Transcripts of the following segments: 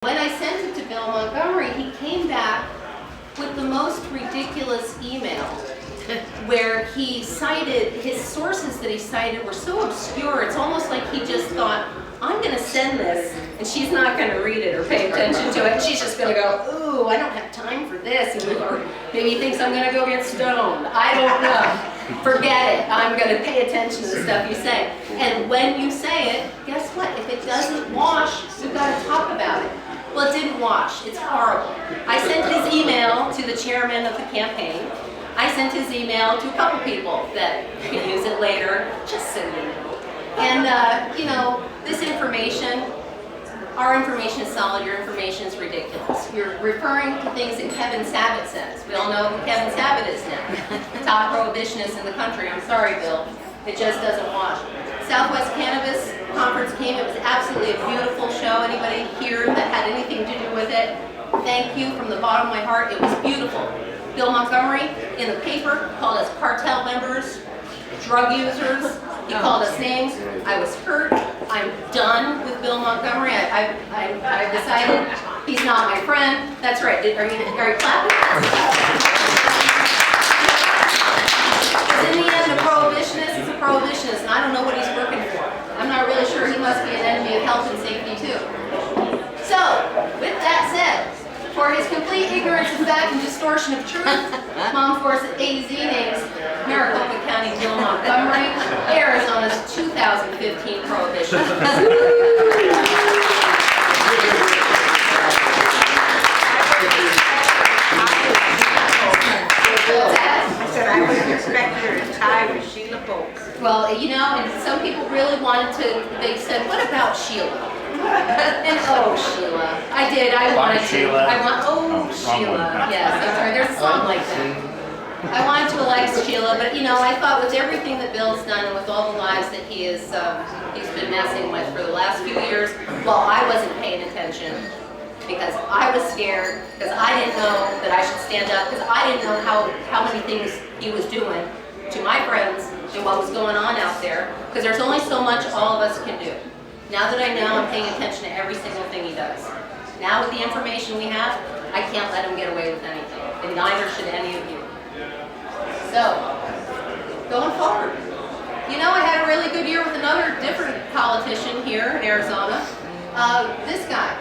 When I sent it to Bill Montgomery, he came back with the most ridiculous email where he cited, his sources that he cited were so obscure, it's almost like he just thought, I'm going to send this, and she's not going to read it or pay attention to it. She's just going to go, ooh, I don't have time for this. Or maybe he thinks I'm going to go get stoned. I don't know. Forget it. I'm going to pay attention to the stuff you say. And when you say it, guess what? If it doesn't wash, we've got to talk about it. Well, it didn't wash. It's horrible. I sent his email to the chairman of the campaign. I sent his email to a couple people that can use it later, just so you know. And, you know, this information, our information is solid, your information is ridiculous. You're referring to things that Kevin Sabbath says. We all know who Kevin Sabbath is now. Top prohibitionist in the country. I'm sorry, Bill. It just doesn't wash. Southwest Cannabis Conference came. It was absolutely a beautiful show. Anybody here that had anything to do with it, thank you from the bottom of my heart. It was beautiful. Bill Montgomery in the paper called us cartel members, drug users. He called us names. I was hurt. I'm done with Bill Montgomery. I've decided he's not my friend. That's right. Are you clapping? Because in the end, a prohibitionist is a prohibitionist, and I don't know what he's working for. I'm not really sure. He must be an enemy of health and safety, too. So, with that said, for his complete ignorance of fact and distortion of truth, Mom Force AZ names Maricopa County Bill Montgomery Arizona's 2015 prohibition. I said I would have expected her to tie with Sheila Folks. Well, you know, and some people really wanted to, they said, what about Sheila? And oh, Sheila. I did, I wanted to. Sheila. Yes, I'm sorry, there's a song like that. I wanted to elect Sheila, but you know, I thought with everything that Bill's done and with all the lives that he is, he's been messing with for the last few years, while I wasn't paying attention, because I was scared, because I didn't know that I should stand up, because I didn't know how many things he was doing to my friends and what was going on out there, because there's only so much all of us can do. Now that I know, I'm paying attention to every single thing he does. Now with the information we have, I can't let him get away with anything, and neither should any of you. So, going forward. You know, I had a really good year with another different politician here in Arizona. This guy,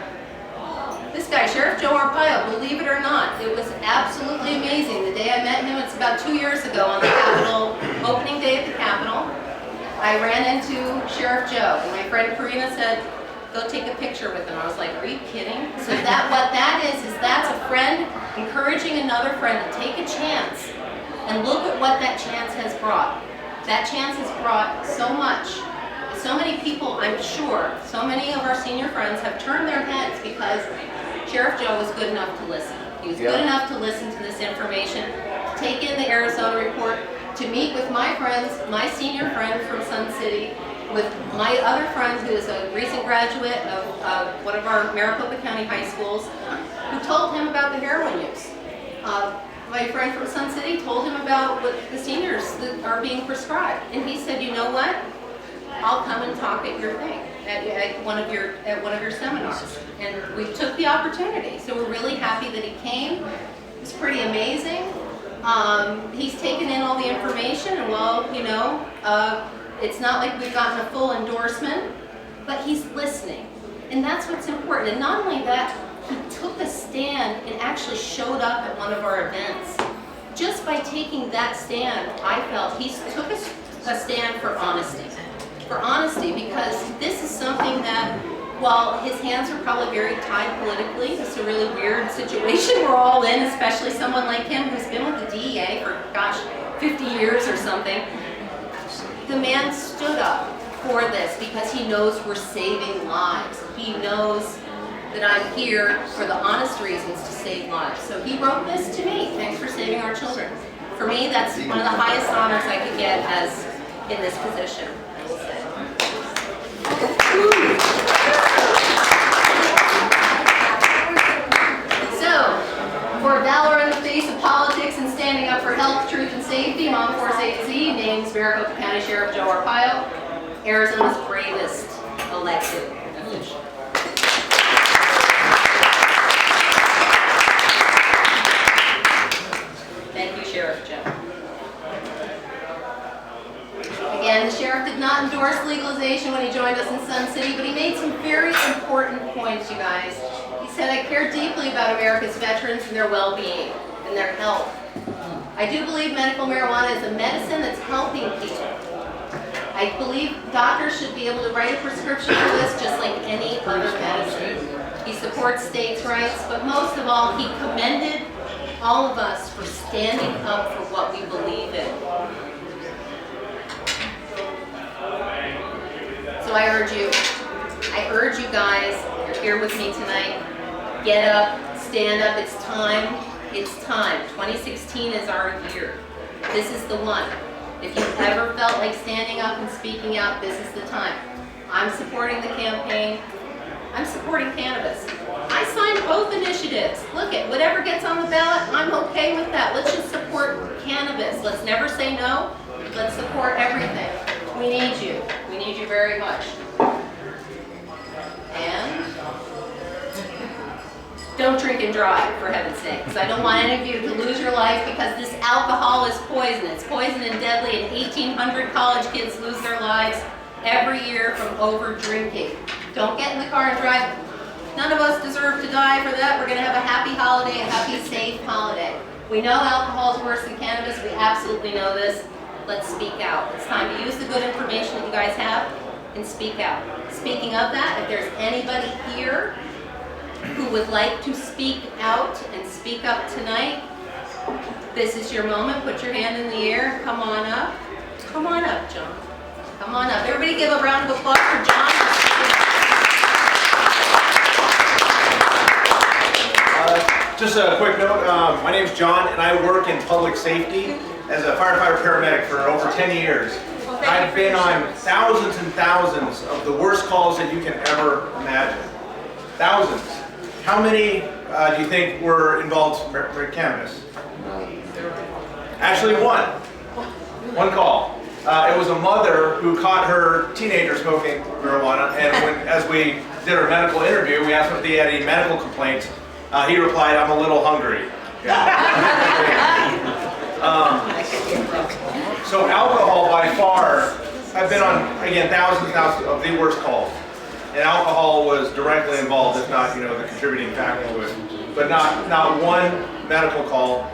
Sheriff Joe Arpaio, believe it or not, it was absolutely amazing. The day I met him, it's about 2 years ago on the Capitol, opening day at the Capitol. I ran into Sheriff Joe, and my friend Karina said, go take a picture with him. I was like, are you kidding? So what that is that's a friend encouraging another friend to take a chance, and look at what that chance has brought. That chance has brought so much. So many people, I'm sure, so many of our senior friends have turned their heads because Sheriff Joe was good enough to listen. He was good enough to listen to this information, to take in the Arizona report, to meet with my friends, my senior friend from Sun City, with my other friend who is a recent graduate of one of our Maricopa County high schools, who told him about the heroin use. My friend from Sun City told him about what the seniors that are being prescribed. And he said, you know what? I'll come and talk at your thing, at one of your seminars. And we took the opportunity. So we're really happy that he came. It's pretty amazing. He's taken in all the information, and well, you know, it's not like we've gotten a full endorsement, but he's listening. And that's what's important. And not only that, he took a stand and actually showed up at one of our events. Just by taking that stand, I felt he took a stand for honesty. For honesty, because this is something that, while his hands are probably very tied politically, it's a really weird situation we're all in, especially someone like him who's been with the DEA for, gosh, 50 years or something. The man stood up for this because he knows we're saving lives. He knows that I'm here for the honest reasons to save lives. So he wrote this to me. Thanks for saving our children. For me, that's one of the highest honors I could get as in this position, I will say. So, for valor in the face of politics and standing up for health, truth, and safety, Mom Force AZ names Maricopa County Sheriff Joe Arpaio Arizona's bravest elected official. guys. He said, I care deeply about America's veterans and their well-being and their health. I do believe medical marijuana is a medicine that's helping people. I believe doctors should be able to write a prescription for this just like any other medicine. He supports states' rights, but most of all, he commended all of us for standing up for what we believe in. So I urge you guys, you're here with me tonight, get up, stand up, it's time. 2016 is our year. This is the one. If you've ever felt like standing up and speaking out, this is the time. I'm supporting the campaign. I'm supporting cannabis. I signed both initiatives. Look at whatever gets on the ballot, I'm okay with that. Let's just support cannabis. Let's never say no. Let's support everything. We need you. We need you very much. And don't drink and drive, for heaven's sake, because I don't want any of you to lose your life because this alcohol is poison. It's poison and deadly, and 1,800 college kids lose their lives every year from over drinking. Don't get in the car and drive. None of us deserve to die for that. We're going to have a happy holiday, a happy, safe holiday. We know alcohol is worse than cannabis. We absolutely know this. Let's speak out. It's time to use the good information that you guys have and speak out. Speaking of that, if there's anybody here who would like to speak out and speak up tonight, this is your moment. Put your hand in the air. Come on up. Come on up, John. Come on up. Everybody give a round of applause for John. Just a quick note, my name is John and I work in public safety as a firefighter paramedic for over 10 years. I've been on thousands and thousands of the worst calls that you can ever imagine. Thousands. How many do you think were involved with cannabis? Actually one. One call. It was a mother who caught her teenager smoking marijuana, and as we did our medical interview, we asked him if he had any medical complaints. He replied, I'm a little hungry. So alcohol by far, I've been on, again, thousands and thousands of the worst calls. And alcohol was directly involved, if not, the contributing factor to it. But not one medical call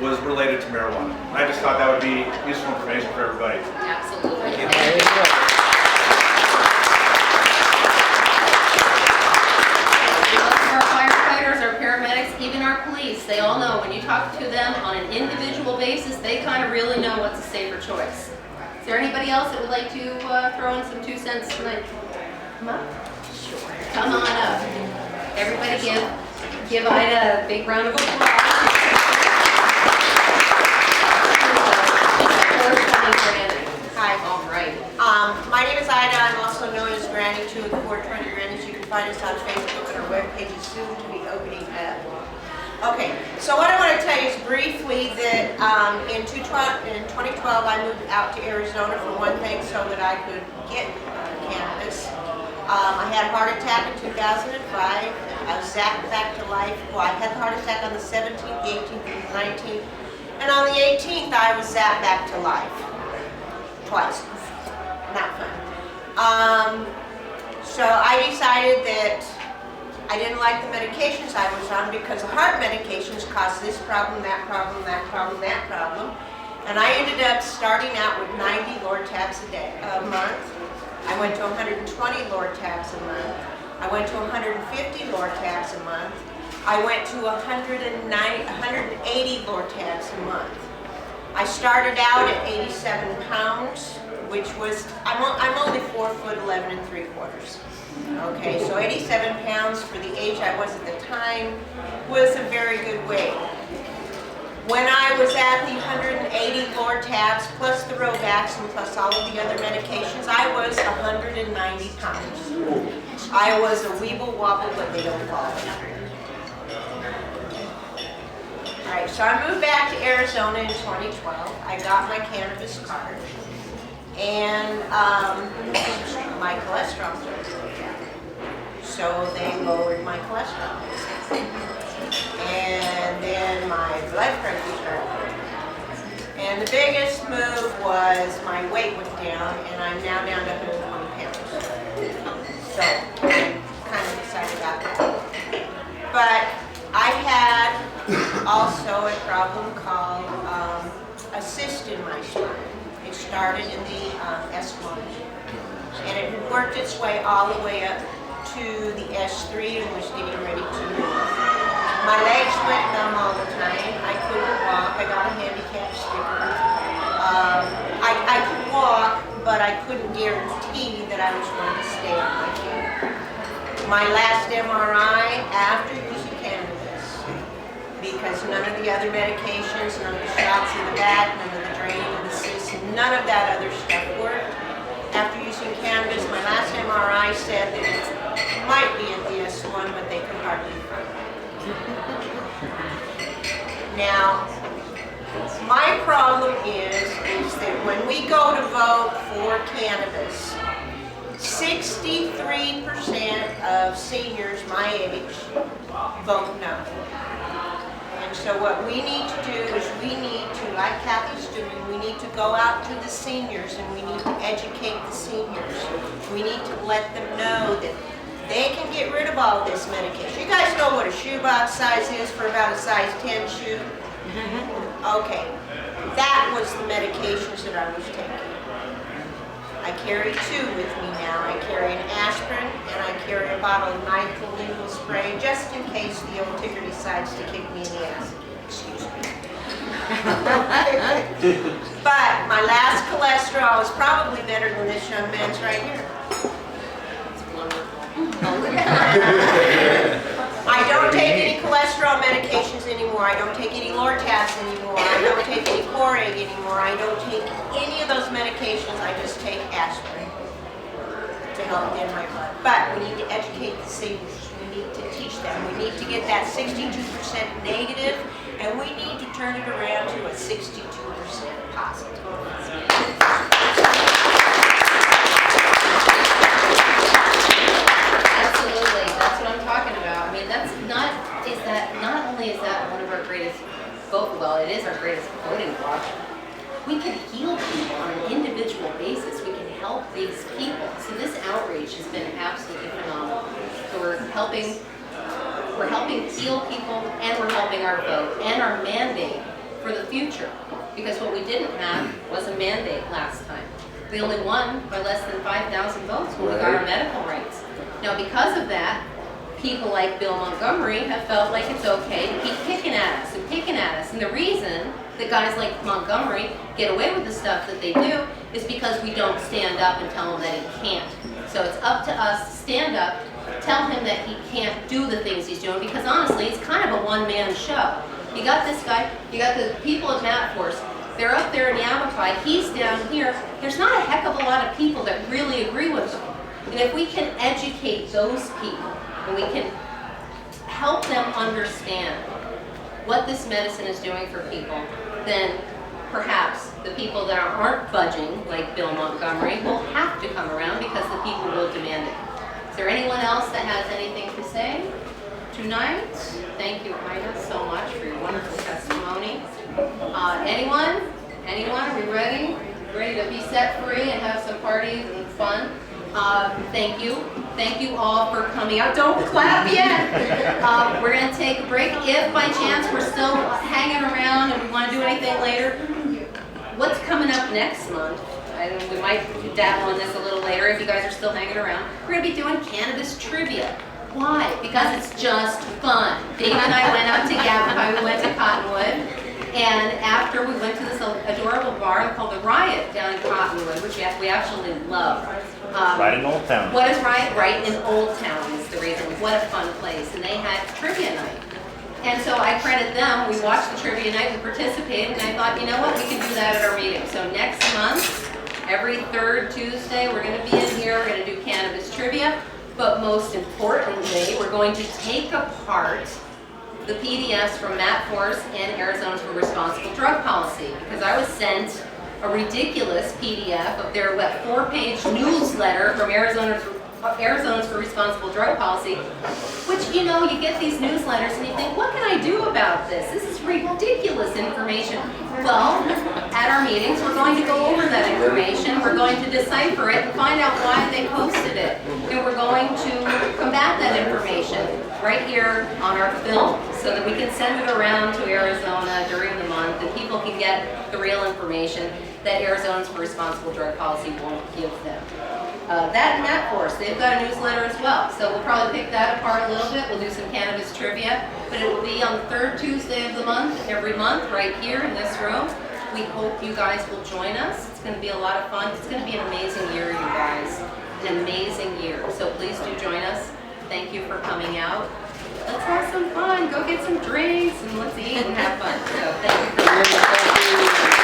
was related to marijuana. And I just thought that would be useful information for everybody. Absolutely. Our firefighters, our paramedics, even our police, they all know when you talk to them on an individual basis, they kind of really know what's a safer choice. Is there anybody else that would like to throw in some 2 cents tonight? Come up. Sure. Come on up. Everybody give Ida a big round of applause. Hi. All right. My name is Ida. I'm also known as Granny 2 of the 420 Grannies. You can find us on Facebook, and our webpage is soon to be opening up. Okay, so what I want to tell you is briefly that in 2012 I moved out to Arizona for one thing so that I could get cannabis. I had a heart attack in 2005. I was zapped back to life. Well, I had the heart attack on the 17th, the 18th, and the 19th. And on the 18th, I was zapped back to life. Twice. Not fun. So I decided that I didn't like the medications I was on because the heart medications caused this problem, that problem, that problem, that problem. And I ended up starting out with 90 Lortabs a month. I went to 120 Lortabs a month. I went to 150 Lortabs a month. I went to 180 Lortabs a month. I started out at 87 pounds, which was, I'm only 4'11" and 3/4". Okay, so 87 pounds for the age I was at the time was a very good weight. When I was at the 180 Lortabs, plus the Robax and plus all of the other medications, I was 190 pounds. I was a weeble wobble, but they don't fall. Alright, so I moved back to Arizona in 2012. I got my cannabis card. And my cholesterol started to go down. So they lowered my cholesterol. And then my blood pressure started going down. And the biggest move was my weight went down, and I'm now down to 120 pounds. So I'm kind of excited about that. But I had also a problem called a cyst in my spine. It started in the S1, and it had worked its way all the way up to the S3 and was getting ready to move. My legs went numb all the time. I couldn't walk. I got a handicap sticker. I could walk, but I couldn't guarantee that I was going to stay on my feet. My last MRI after using cannabis, because none of the other medications, none of the shots in the back, none of the draining of the cysts, none of that other stuff worked. After using cannabis, my last MRI said that it might be at the S1, but they could hardly find it. Now, my problem is that when we go to vote for cannabis, 63% of seniors my age vote no. And so what we need to do is we need to, like Kathy's doing, we need to go out to the seniors and we need to educate the seniors. We need to let them know that they can get rid of all this medication. You guys know what a shoebox size is for about a size 10 shoe? Okay, that was the medications that I was taking. I carry 2 with me now. I carry an aspirin and I carry a bottle of nitrile spray just in case the old ticker decides to kick me in the ass. Excuse me. But my last cholesterol is probably better than this young man's right here. I don't take any cholesterol medications anymore. I don't take any Lortabs anymore. I don't take any Coreg anymore. I don't take any of those medications. I just take aspirin to help thin my blood. But we need to educate the seniors. We need to teach them. We need to get that 62% negative, and we need to turn it around to a 62% positive. Absolutely, that's what I'm talking about. I mean, not only is that one of our greatest it is our greatest voting block. We can heal people on an individual basis. We can help these people. So this outreach has been absolutely phenomenal. So we're helping heal people, and we're helping our vote and our mandate for the future. Because what we didn't have was a mandate last time. We only won by less than 5,000 votes when we got our medical rights. Now, because of that, people like Bill Montgomery have felt like it's okay to keep picking at us and picking at us. And the reason that guys like Montgomery get away with the stuff that they do is because we don't stand up and tell him that he can't. So it's up to us to stand up, tell him that he can't do the things he's doing, because honestly, it's kind of a one-man show. You got this guy, you got the people at Matt Force, they're up there in Yavapai, he's down here. There's not a heck of a lot of people that really agree with him. And if we can educate those people, and we can help them understand what this medicine is doing for people, then perhaps the people that aren't budging, like Bill Montgomery, will have to come around because the people will demand it. Is there anyone else that has anything to say tonight? Thank you, Ida, so much for your wonderful testimony. Anyone? Are we ready? Ready to be set free and have some parties and fun? Thank you. Thank you all for coming out. Don't clap yet. We're going to take a break. If by chance we're still hanging around and we want to do anything later, what's coming up next month? We might dabble in this a little later if you guys are still hanging around. We're going to be doing cannabis trivia. Why? Because it's just fun. Dave and I went out to Yavapai, we went to Cottonwood, and after we went to this adorable bar called the Riot down in Cottonwood, which we absolutely love. Right in Old Town. What is Riot? Right in Old Town is the reason. What a fun place. And they had trivia night. And so I credit them. We watched the trivia night, we participated, and I thought, you know what, we can do that at our meeting. So next month, every third Tuesday, we're going to be in here, we're going to do cannabis trivia. But most importantly, we're going to take apart the PDFs from Matt Force and Arizonans for Responsible Drug Policy, because I was sent a ridiculous PDF of their 4-page newsletter from Arizonans for Responsible Drug Policy, which, you know, you get these newsletters and you think, what can I do about this? This is ridiculous information. Well, at our meetings, we're going to go over that information, we're going to decipher it and find out why they posted it. And we're going to combat that information right here on our film so that we can send it around to Arizona during the month and people can get the real information that Arizona's Responsible Drug Policy won't give them. That and that course, they've got a newsletter as well, so we'll probably pick that apart a little bit. We'll do some cannabis trivia, but it will be on the third Tuesday of the month, every month, right here in this room. We hope you guys will join us. It's going to be a lot of fun. It's going to be an amazing year, you guys. An amazing year. So please do join us. Thank you for coming out. Let's have some fun. Go get some drinks and let's eat and have fun. So thank you.